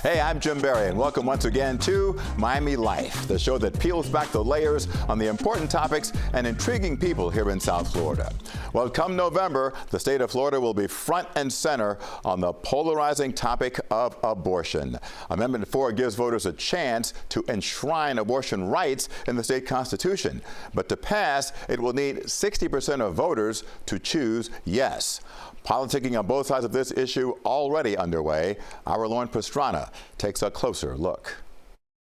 Hey, I'm Jim Barry, and welcome once again to Miami Life, the show that peels back the layers on the important topics and intriguing people here in South Florida. Well, come November, the state of Florida will be front and center on the polarizing topic of abortion. Amendment 4 gives voters a chance to enshrine abortion rights in the state constitution. But to pass, it will need 60% of voters to choose yes. Politicking on both sides of this issue already underway. Our Pastrana takes a closer look.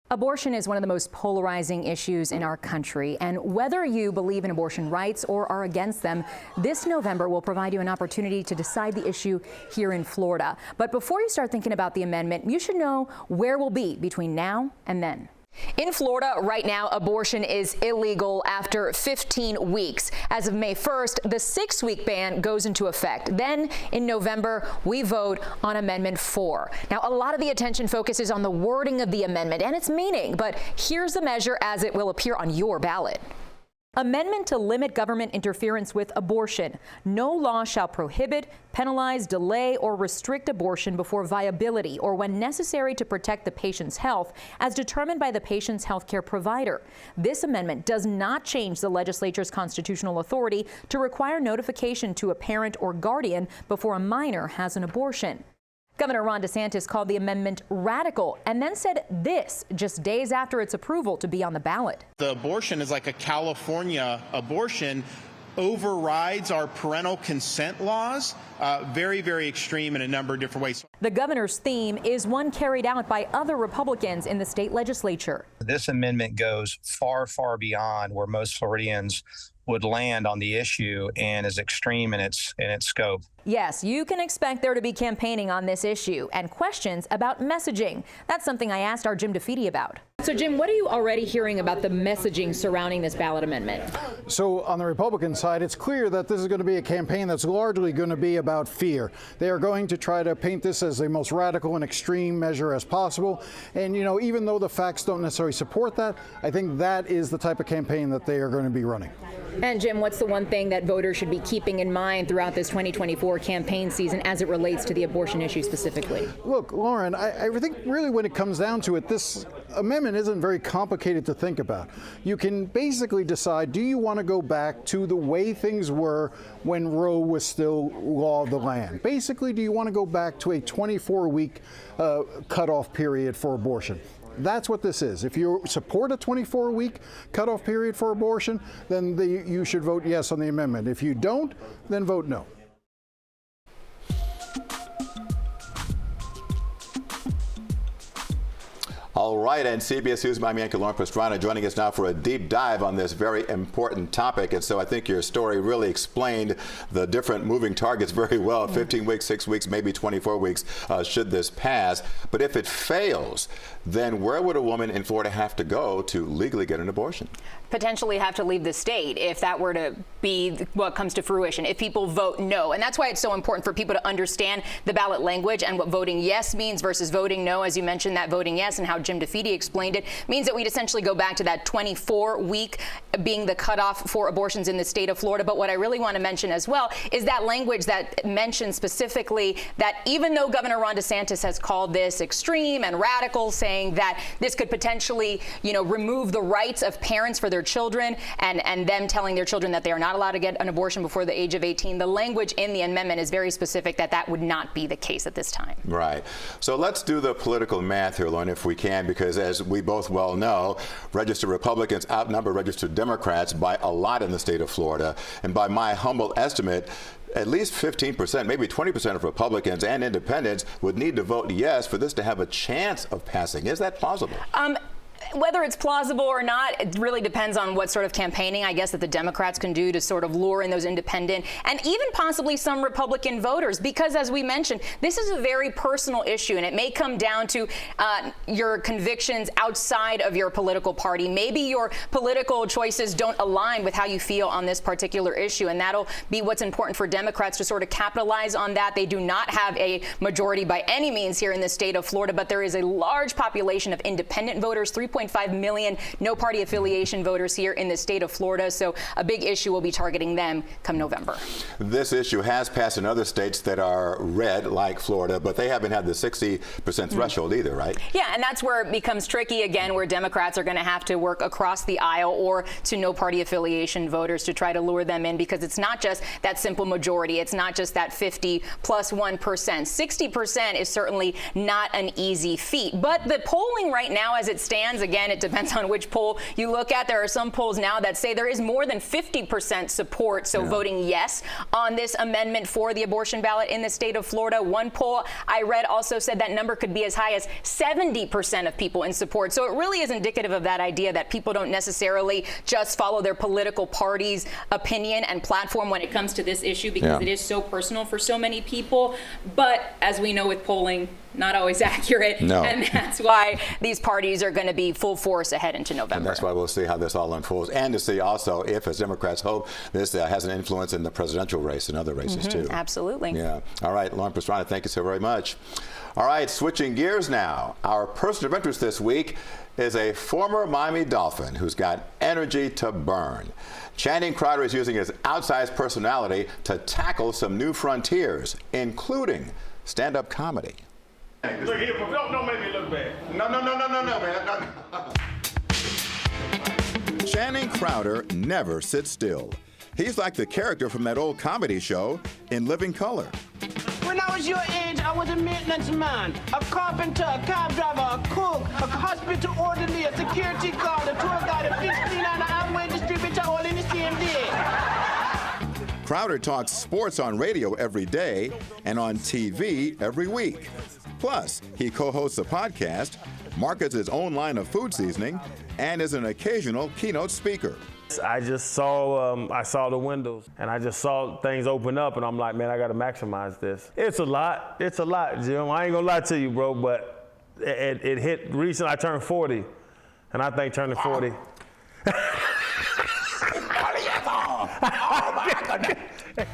Abortion is one of the most polarizing issues in our country, and whether you believe in abortion rights or are against them, this November will provide you an opportunity to decide the issue here in Florida. But before you start thinking about the amendment, you should know where we'll be between now and then. In Florida right now, abortion is illegal after 15 weeks. As of May 1st, the 6-week ban goes into effect. Then in November, we vote on Amendment 4. Now, a lot of the attention focuses on the wording of the amendment and its meaning, but here's the measure as it will appear on your ballot. Amendment to limit government interference with abortion. No law shall prohibit, penalize, delay, or restrict abortion before viability or when necessary to protect the patient's health as determined by the patient's health care provider. This amendment does not change the legislature's constitutional authority to require notification to a parent or guardian before a minor has an abortion. Governor Ron DeSantis called the amendment radical and then said this just days after its approval to be on the ballot. The abortion is like a California abortion, overrides our parental consent laws, very, very extreme in a number of different ways. The governor's theme is one carried out by other Republicans in the state legislature. This amendment goes far, far beyond where most Floridians would land on the issue and is extreme in its scope. Yes, you can expect there to be campaigning on this issue and questions about messaging. That's something I asked our Jim DeFede about. So, Jim, what are you already hearing about the messaging surrounding this ballot amendment? So on the Republican side, it's clear that this is going to be a campaign that's largely going to be about fear. They are going to try to paint this as the most radical and extreme measure as possible. And, you know, even though the facts don't necessarily support that, I think that is the type of campaign that they are going to be running. And Jim, what's the one thing that voters should be keeping in mind throughout this 2024 campaign season as it relates to the abortion issue specifically? Look, Lauren, I think really when it comes down to it, this amendment isn't very complicated to think about. You can basically decide, do you want to go back to the way things were when Roe was still law of the land? Basically, do you want to go back to a 24-week cutoff period for abortion? That's what this is. If you support a 24-week cutoff period for abortion, then you should vote yes on the amendment. If you don't, then vote no. All right, and CBS News Miami anchor Pastrana joining us now for a deep dive on this very important topic. And so I think your story really explained the different moving targets very well. 15 weeks, 6 weeks, maybe 24 weeks should this pass. But if it fails, then where would a woman in Florida have to go to legally get an abortion? Potentially have to leave the state if that were to be what comes to fruition, if people vote no. And that's why it's so important for people to understand the ballot language and what voting yes means versus voting no. As you mentioned, that voting yes and how Jim DeFede explained it means that we'd essentially go back to that 24-week being the cutoff for abortions in the state of Florida. But what I really want to mention as well is that language that mentions specifically that even though Governor Ron DeSantis has called this extreme and radical, saying that this could potentially, remove the rights of parents for their children and them telling their children that they are not allowed to get an abortion before the age of 18, the language in the amendment is very specific that would not be the case at this time. Right. So let's do the political math here, Lauren, if we can, because as we both well know, registered Republicans outnumber registered Democrats by a lot in the state of Florida. And by my humble estimate, at least 15%, maybe 20% of Republicans and independents would need to vote yes for this to have a chance of passing. Is that plausible? Whether it's plausible or not, it really depends on what sort of campaigning, I guess, that the Democrats can do to sort of lure in those independent and even possibly some Republican voters. Because as we mentioned, this is a very personal issue, and it may come down to your convictions outside of your political party. Maybe your political choices don't align with how you feel on this particular issue, and that'll be what's important for Democrats to sort of capitalize on that. They do not have a majority by any means here in the state of Florida, but there is a large population of independent voters, 3 2.5 million no-party affiliation voters here in the state of Florida, so a big issue will be targeting them come November. This issue has passed in other states that are red, like Florida, but they haven't had the 60% threshold either, right? Yeah, and that's where it becomes tricky again, where Democrats are going to have to work across the aisle or to no-party affiliation voters to try to lure them in, because it's not just that simple majority. It's not just that 50 plus 1%. 60% is certainly not an easy feat. But the polling right now as it stands, again, it depends on which poll you look at. There are some polls now that say there is more than 50% support, so voting yes on this amendment for the abortion ballot in the state of Florida. One poll I read also said that number could be as high as 70% of people in support. So it really is indicative of that idea that people don't necessarily just follow their political party's opinion and platform when it comes to this issue, because it is so personal for so many people. But as we know with polling, not always accurate. No. And that's why these parties are going to be full force ahead into November. And that's why we'll see how this all unfolds, and to see also if, as Democrats hope, this has an influence in the presidential race and other races too. Absolutely. Yeah. All right, Lauren Pastrana, thank you so very much. All right, switching gears now. Our person of interest this week is a former Miami Dolphin who's got energy to burn. Channing Crowder is using his outsized personality to tackle some new frontiers, including stand-up comedy. Look here, don't make me look bad. No, man. No. Channing Crowder never sits still. He's like the character from that old comedy show In Living Color. When I was your age, I was a maintenance man, a carpenter, a cab driver, a cook, a hospital orderly, a security guard, a tour guide, a fish cleaner, and an Amway distributor all in the same day. Crowder talks sports on radio every day and on TV every week. Plus, he co-hosts a podcast, markets his own line of food seasoning, and is an occasional keynote speaker. I just saw, I saw the windows, and I just saw things open up, and I'm like, man, I got to maximize this. It's a lot, Jim. I ain't gonna lie to you, bro, but it hit recent. I turned 40, and I think turning 40.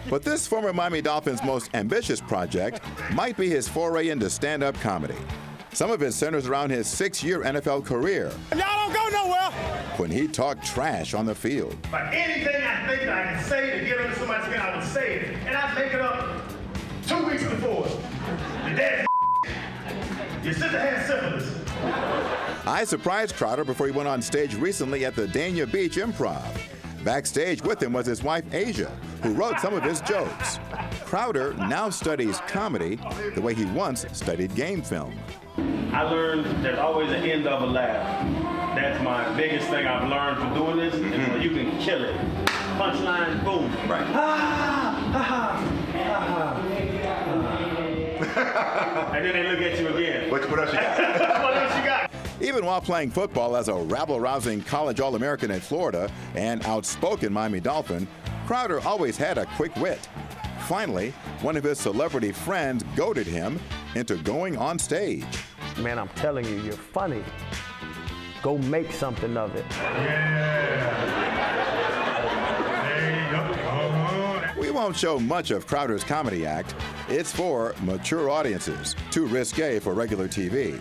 But this former Miami Dolphins' most ambitious project might be his foray into stand-up comedy. Some of it centers around his 6-year NFL career. Y'all don't go nowhere. When he talked trash on the field. But anything I think that I can say to get under somebody's skin, I would say it. And I make it up 2 weeks before. Your dad, your sister had syphilis. I surprised Crowder before he went on stage recently at the Dania Beach Improv. Backstage with him was his wife, Asia, who wrote some of his jokes. Crowder now studies comedy the way he once studied game film. I learned there's always an end of a laugh. That's my biggest thing I've learned from doing this, is when you can kill it. Punchline, boom. Right. And then they look at you again. What else you got? What else you got? Even while playing football as a rabble-rousing college All-American in Florida and outspoken Miami Dolphin, Crowder always had a quick wit. Finally, one of his celebrity friends goaded him into going on stage. Man, I'm telling you, you're funny. Go make something of it. We won't show much of Crowder's comedy act. It's for mature audiences, too risque for regular TV.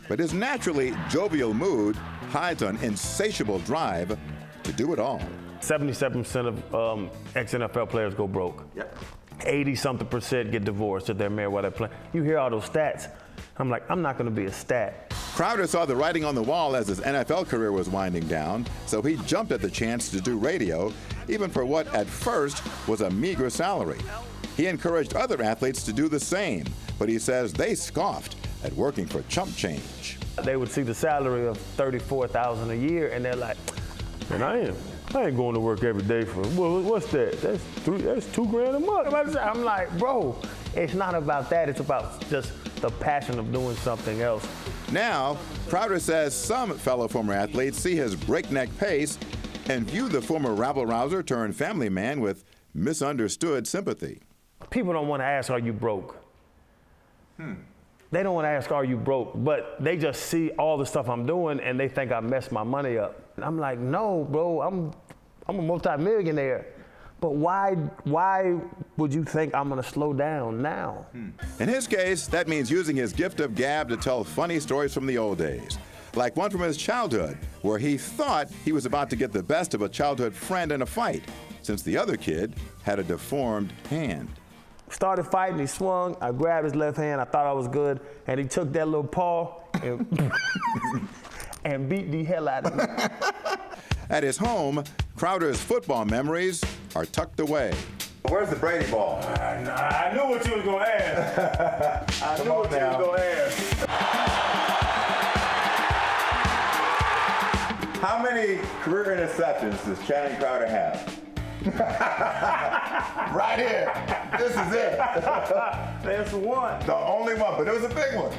But his naturally jovial mood hides an insatiable drive to do it all. 77% of ex-NFL players go broke. Yep. 80-something% get divorced if they're married while they're playing. You hear all those stats. I'm like, I'm not going to be a stat. Crowder saw the writing on the wall as his NFL career was winding down, so he jumped at the chance to do radio, even for what at first was a meager salary. He encouraged other athletes to do the same, but he says they scoffed at working for chump change. They would see the salary of $34,000 a year, and they're like, man, I ain't going to work every day for, well, what's that? That's $2,000 a month. I'm like, bro, it's not about that. It's about just the passion of doing something else. Now, Crowder says some fellow former athletes see his breakneck pace and view the former rabble-rouser turned family man with misunderstood sympathy. People don't want to ask, are you broke? They don't want to ask, are you broke? But they just see all the stuff I'm doing and they think I messed my money up. And I'm like, no, bro, I'm a multimillionaire. But why would you think I'm going to slow down now? In his case, that means using his gift of gab to tell funny stories from the old days. like one from his childhood, where he thought he was about to get the best of a childhood friend in a fight, since the other kid had a deformed hand. Started fighting, he swung, I grabbed his left hand, I thought I was good, and he took that little paw and, and beat the hell out of me. At his home, Crowder's football memories are tucked away. Where's the Brady ball? I knew what you was gonna ask. I knew what you was gonna ask. How many career interceptions does Channing Crowder have? Right here. This is it. That's one. The only one, but it was a big one.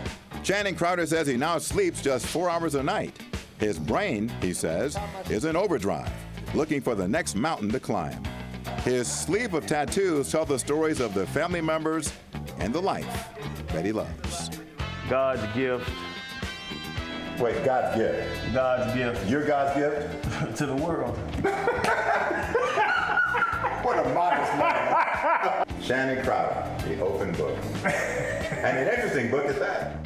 Channing Crowder says he now sleeps just 4 hours a night. His brain, he says, is in overdrive, looking for the next mountain to climb. His sleeve of tattoos tell the stories of the family members and the life that he loves. God's gift. Wait, God's gift? God's gift. Your God's gift? To the world. What a modest man. Channing Crowder, the open book. And an interesting book at that.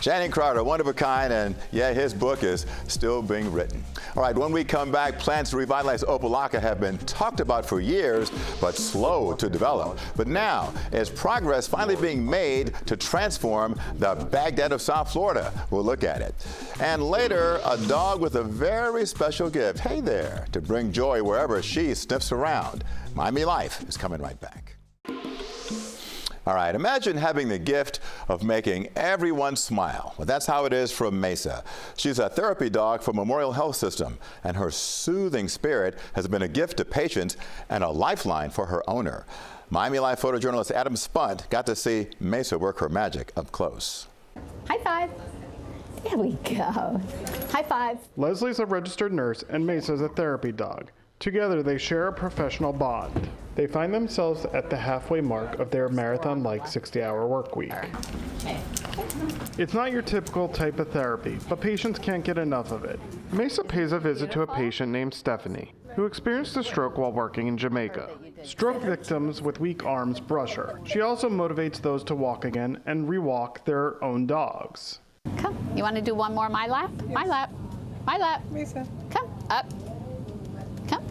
Channing Crowder, one of a kind, and yeah, his book is still being written. All right, when we come back, plans to revitalize Opa-locka have been talked about for years, but slow to develop. But now, is progress finally being made to transform the Baghdad of South Florida? We'll look at it. And later, a dog with a very special gift, hey there, to bring joy wherever she sniffs around. Miami Life is coming right back. All right, imagine having the gift of making everyone smile. Well, that's how it is for Mesa. She's a therapy dog for Memorial Health System, and her soothing spirit has been a gift to patients and a lifeline for her owner. Miami Life photojournalist Adam Spunt got to see Mesa work her magic up close. High five. There we go. High five. Leslie's a registered nurse and Mesa's a therapy dog. Together, they share a professional bond. They find themselves at the halfway mark of their marathon-like 60-hour work week. It's not your typical type of therapy, but patients can't get enough of it. Mesa pays a visit to a patient named Stephanie, who experienced a stroke while working in Jamaica. Stroke victims with weak arms brush her. She also motivates those to walk again and re-walk their own dogs. Come, you want to do one more my lap? Yes. My lap. My lap. Mesa. Come, up. Come.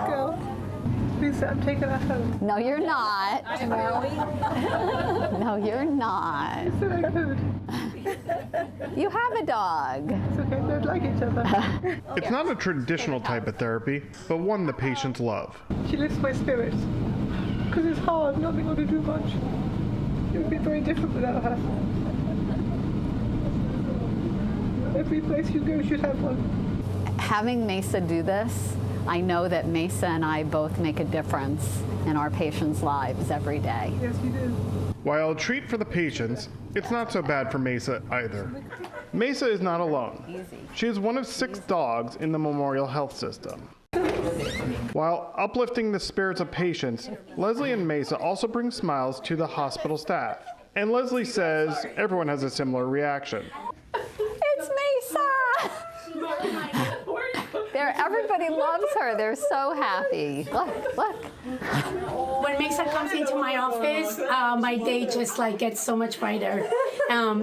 Go. Mesa, I'm taking her home. No, you're not. No, you're not. It's so good. You have a dog. It's okay, we don't like each other. It's not a traditional type of therapy, but one the patients love. She lifts my spirits. Because it's hard not being able to do much. It would be very different without her. Every place you go should have one. Having Mesa do this, I know that Mesa and I both make a difference in our patients' lives every day. Yes, you do. While a treat for the patients, it's not so bad for Mesa either. Mesa is not alone. She is one of 6 dogs in the Memorial Health System. While uplifting the spirits of patients, Leslie and Mesa also bring smiles to the hospital staff. And Leslie says everyone has a similar reaction. It's Mesa! Everybody loves her. They're so happy. Look, look. When Mesa comes into my office, my day just gets so much brighter.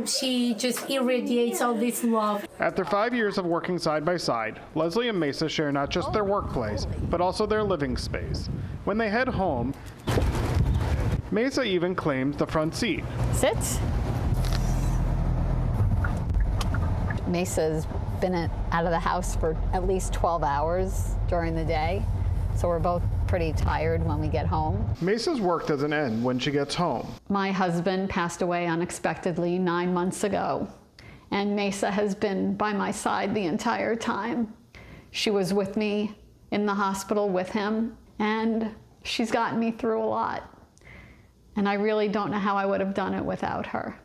She just irradiates all this love. After 5 years of working side by side, Leslie and Mesa share not just their workplace, but also their living space. When they head home, Mesa even claims the front seat. Sit. Mesa's been out of the house for at least 12 hours during the day, so we're both pretty tired when we get home. Mesa's work doesn't end when she gets home. My husband passed away unexpectedly 9 months ago, and Mesa has been by my side the entire time. She was with me in the hospital with him, and she's gotten me through a lot. And I really don't know how I would have done it without her.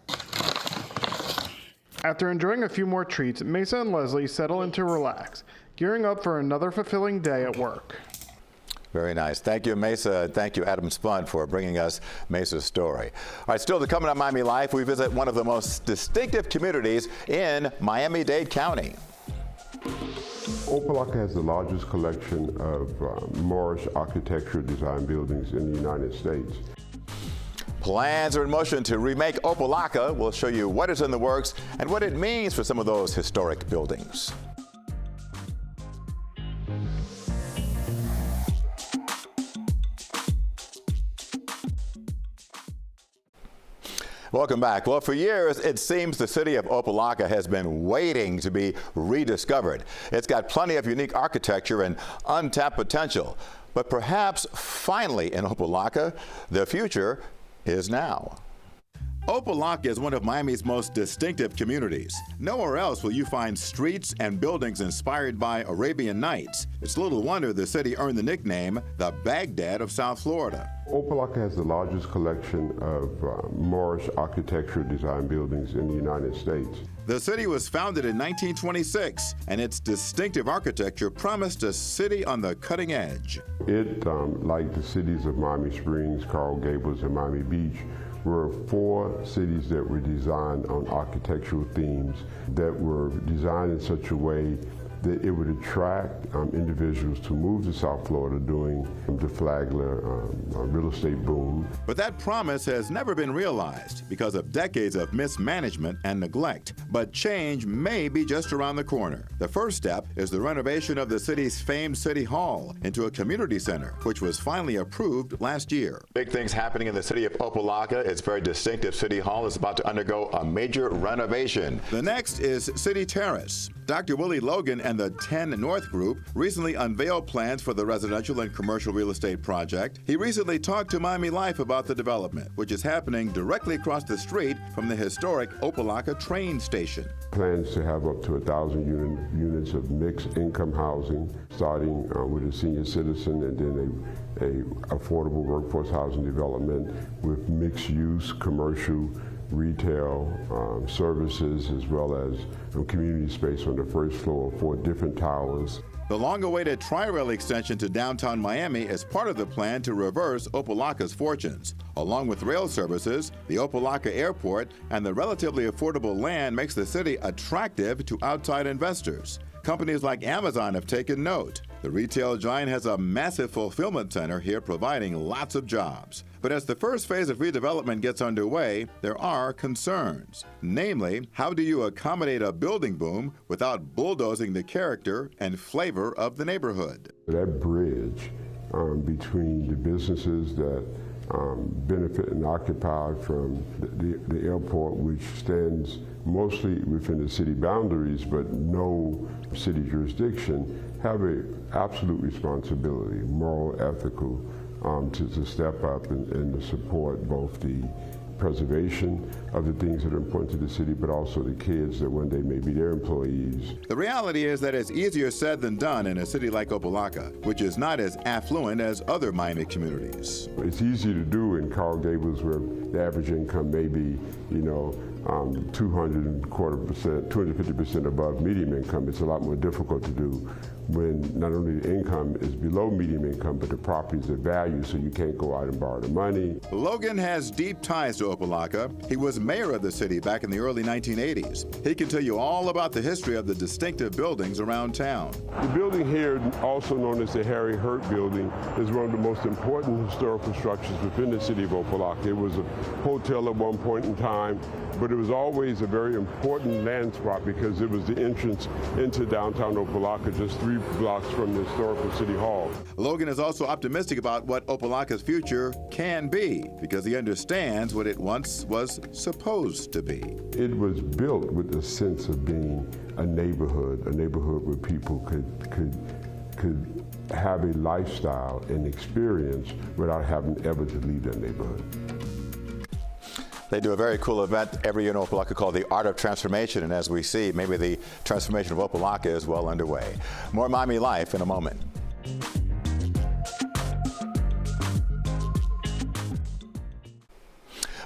After enjoying a few more treats, Mesa and Leslie settle in to relax, gearing up for another fulfilling day at work. Very nice. Thank you, Mesa. Thank you, Adam Spunt, for bringing us Mesa's story. All right, still to come on Miami Life, we visit one of the most distinctive communities in Miami-Dade County. Opa-locka has the largest collection of Moorish architectural design buildings in the United States. Plans are in motion to remake Opa-locka. We'll show you what is in the works and what it means for some of those historic buildings. Welcome back. Well, for years, it seems the city of Opa-locka has been waiting to be rediscovered. It's got plenty of unique architecture and untapped potential. But perhaps finally in Opa-locka, the future is now. Opa-locka is one of Miami's most distinctive communities. Nowhere else will you find streets and buildings inspired by Arabian Nights. It's little wonder the city earned the nickname the Baghdad of South Florida. Opa-locka has the largest collection of Moorish architectural design buildings in the United States. The city was founded in 1926, and its distinctive architecture promised a city on the cutting edge. It, like the cities of Miami Springs, Coral Gables, and Miami Beach, were 4 cities that were designed on architectural themes that were designed in such a way that it would attract individuals to move to South Florida during the Flagler real estate boom. But that promise has never been realized because of decades of mismanagement and neglect. But change may be just around the corner. The first step is the renovation of the city's famed City Hall into a community center, which was finally approved last year. Big things happening in the city of Opa-locka. Its very distinctive City Hall is about to undergo a major renovation. The next is City Terrace. Dr. Willie Logan and the 10 North Group recently unveiled plans for the residential and commercial real estate project. He recently talked to Miami Life about the development, which is happening directly across the street from the historic Opa-locka train station. Plans to have up to 1,000 units of mixed income housing, starting with a senior citizen and then a affordable workforce housing development with mixed use, commercial, retail services, as well as community space on the first floor of 4 different towers. The long-awaited Tri-Rail extension to downtown Miami is part of the plan to reverse Opa-locka's fortunes. Along with rail services, the Opa-locka airport, and the relatively affordable land makes the city attractive to outside investors. Companies like Amazon have taken note. The retail giant has a massive fulfillment center here providing lots of jobs. But as the first phase of redevelopment gets underway, there are concerns. Namely, how do you accommodate a building boom without bulldozing the character and flavor of the neighborhood? That bridge between the businesses that benefit and occupy from the airport, which stands mostly within the city boundaries but no city jurisdiction, have an absolute responsibility, moral, ethical, to step up and to support both the preservation of the things that are important to the city, but also the kids that one day may be their employees. The reality is that it's easier said than done in a city like Opa-locka, which is not as affluent as other Miami communities. It's easy to do in Coral Gables, where the average income may be, 250% above median income. It's a lot more difficult to do when not only the income is below median income, but the properties are valued, so you can't go out and borrow the money. Logan has deep ties to Opa-locka. He was mayor of the city back in the early 1980s. He can tell you all about the history of the distinctive buildings around town. The building here, also known as the Harry Hurt Building, is one of the most important historical structures within the city of Opa-locka. It was a hotel at one point in time, but it was always a very important land spot because it was the entrance into downtown Opa-locka, just 3 blocks from the historical City Hall. Logan is also optimistic about what Opa-locka's future can be because he understands what it once was supposed to be. It was built with a sense of being a neighborhood where people could have a lifestyle and experience without having ever to leave their neighborhood. They do a very cool event every year in Opa-locka called the Art of Transformation, and as we see, maybe the transformation of Opa-locka is well underway. More Miami Life in a moment.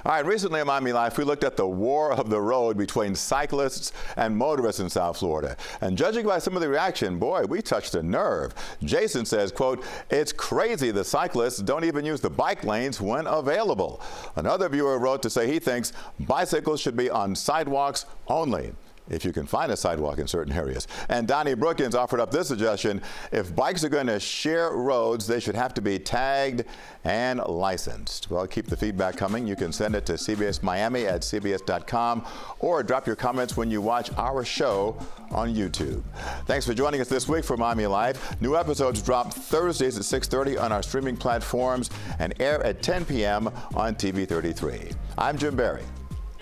All right, recently in Miami Life, we looked at the war of the road between cyclists and motorists in South Florida. And judging by some of the reaction, boy, we touched a nerve. Jason says, quote, "It's crazy the cyclists don't even use the bike lanes when available." Another viewer wrote to say he thinks bicycles should be on sidewalks only. if you can find a sidewalk in certain areas. And Donnie Brookins offered up this suggestion: if bikes are going to share roads, they should have to be tagged and licensed. Well, keep the feedback coming. You can send it to cbsmiami@cbs.com or drop your comments when you watch our show on YouTube. Thanks for joining us this week for Miami Live. New episodes drop Thursdays at 6:30 on our streaming platforms and air at 10 p.m. on TV 33. I'm Jim Barry.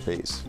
Peace.